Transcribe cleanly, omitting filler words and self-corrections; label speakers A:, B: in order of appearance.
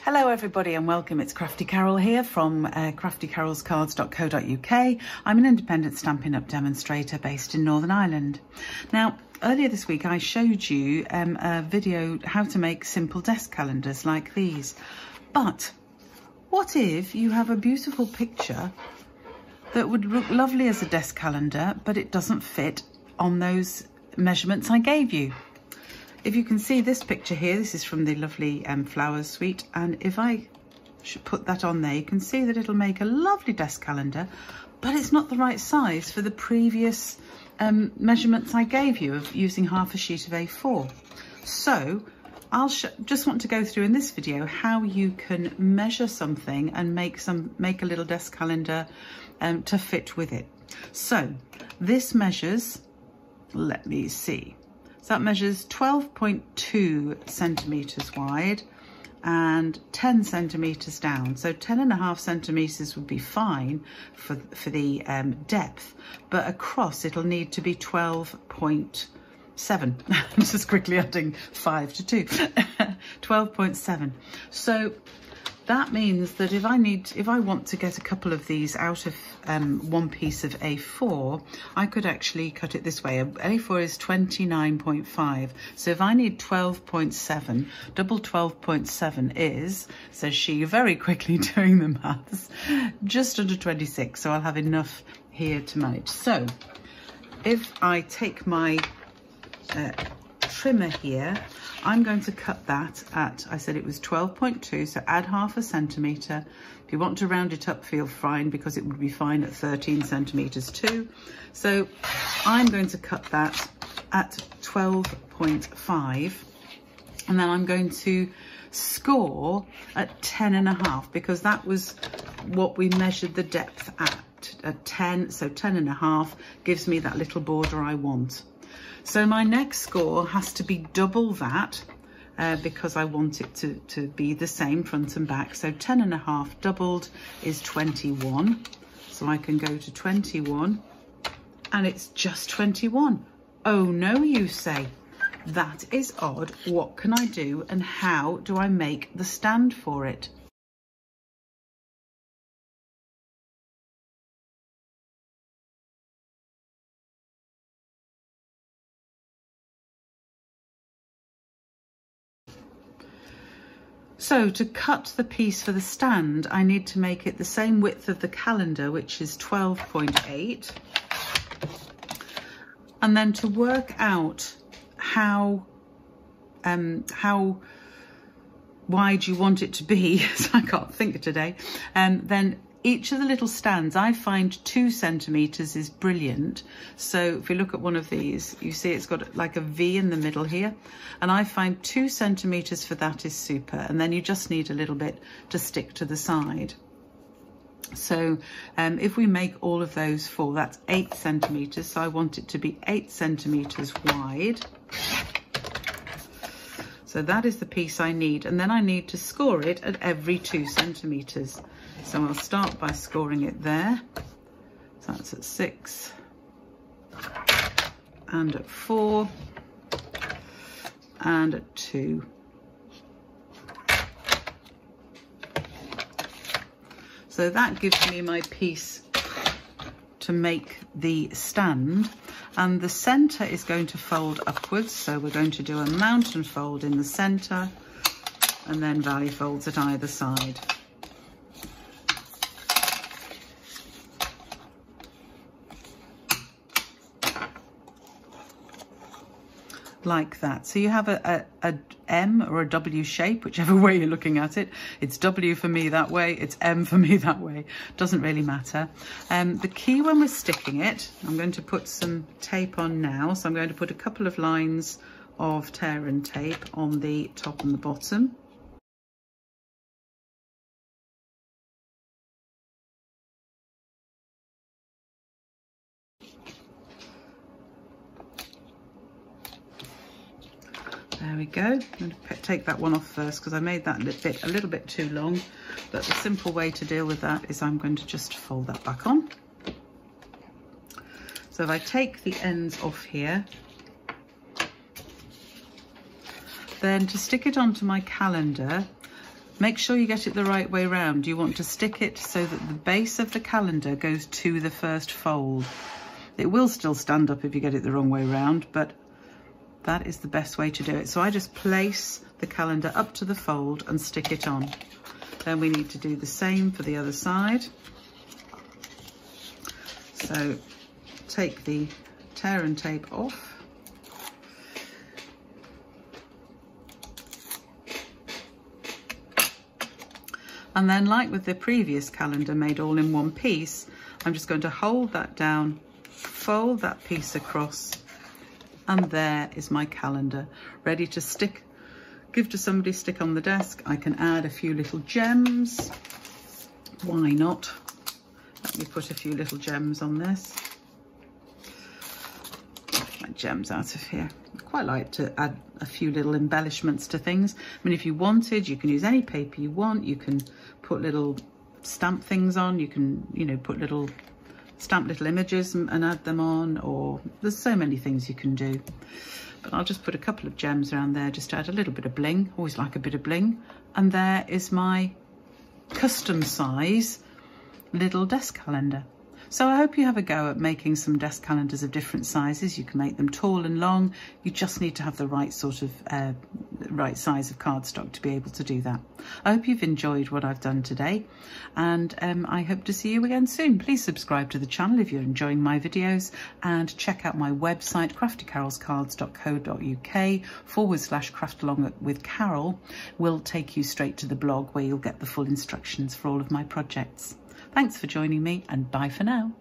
A: Hello everybody and welcome. It's Crafty Carol here from craftycarolscards.co.uk. I'm an independent Stampin' Up! Demonstrator based in Northern Ireland. Now, earlier this week I showed you a video how to make simple desk calendars like these. But what if you have a beautiful picture that would look lovely as a desk calendar, but it doesn't fit on those measurements I gave you? If you can see this picture here, this is from the lovely Flowers Suite, and if I should put that on there, you can see that it'll make a lovely desk calendar, but it's not the right size for the previous measurements I gave you of using half a sheet of A4. So I'll just want to go through in this video how you can measure something and make a little desk calendar to fit with it. So this measures, let me see. So that measures 12.2 centimetres wide and 10 centimetres down. So 10.5 centimetres would be fine for the depth, but across it'll need to be 12.7. I'm just quickly adding 5 to 2. 12.7. So that means that if I want to get a couple of these out of one piece of A4, I could actually cut it this way. A4 is 29.5. So if I need 12.7, double 12.7 is, says she, very quickly doing the maths, just under 26. So I'll have enough here to manage. So if I take my trimmer here, I'm going to cut that at, I said it was 12.2, so add half a centimetre. If you want to round it up, feel fine, because it would be fine at 13 centimetres too. So I'm going to cut that at 12.5, and then I'm going to score at 10.5, because that was what we measured the depth at 10, so 10.5 gives me that little border I want. So my next score has to be double that because I want it to be the same front and back. So 10.5 doubled is 21. So I can go to 21 and it's just 21. Oh no, you say. That is odd. What can I do and how do I make the stand for it? So to cut the piece for the stand, I need to make it the same width of the calendar, which is 12.8. And then to work out how wide you want it to be, so I can't think today, then each of the little stands, I find 2 centimetres is brilliant. So if you look at one of these, you see it's got like a V in the middle here. And I find 2 centimetres for that is super. And then you just need a little bit to stick to the side. So if we make all of those full, that's 8 centimetres. So I want it to be 8 centimetres wide. So that is the piece I need. And then I need to score it at every 2 centimetres. So I'll start by scoring it there. So that's at 6 and at 4 and at 2. So that gives me my piece to make the stand, and the centre is going to fold upwards. So we're going to do a mountain fold in the centre and then valley folds at either side. Like that. So you have a M or a W shape, whichever way you're looking at it. It's W for me that way, it's M for me that way. Doesn't really matter. The key when we're sticking it, I'm going to put some tape on now. So I'm going to put a couple of lines of tear and tape on the top and the bottom. There we go. I'm going to take that one off first because I made that a little bit too long. But the simple way to deal with that is I'm going to just fold that back on. So if I take the ends off here, then to stick it onto my calendar, Make sure you get it the right way round. You want to stick it so that the base of the calendar goes to the first fold. It will still stand up if you get it the wrong way round, but that is the best way to do it. So I just place the calendar up to the fold and stick it on. Then we need to do the same for the other side. So take the tear and tape off. And then, like with the previous calendar made all in one piece, I'm just going to hold that down, fold that piece across, and there is my calendar ready to stick, give to somebody, stick on the desk. I can add a few little gems. Why not? Let me put a few little gems on this. Get my gems out of here. I quite like to add a few little embellishments to things. I mean, if you wanted, you can use any paper you want. You can put little stamp things on. You can, you know, put little stamp little images and add them on, or there's so many things you can do. But I'll just put a couple of gems around there just to add a little bit of bling. Always like a bit of bling. And there is my custom size little desk calendar. So I hope you have a go at making some desk calendars of different sizes. You can make them tall and long. You just need to have the right sort of right size of cardstock to be able to do that. I hope you've enjoyed what I've done today, and I hope to see you again soon. Please subscribe to the channel if you're enjoying my videos, and check out my website craftycarolscards.co.uk/craftalongwithcarol will take you straight to the blog where you'll get the full instructions for all of my projects. Thanks for joining me, and bye for now.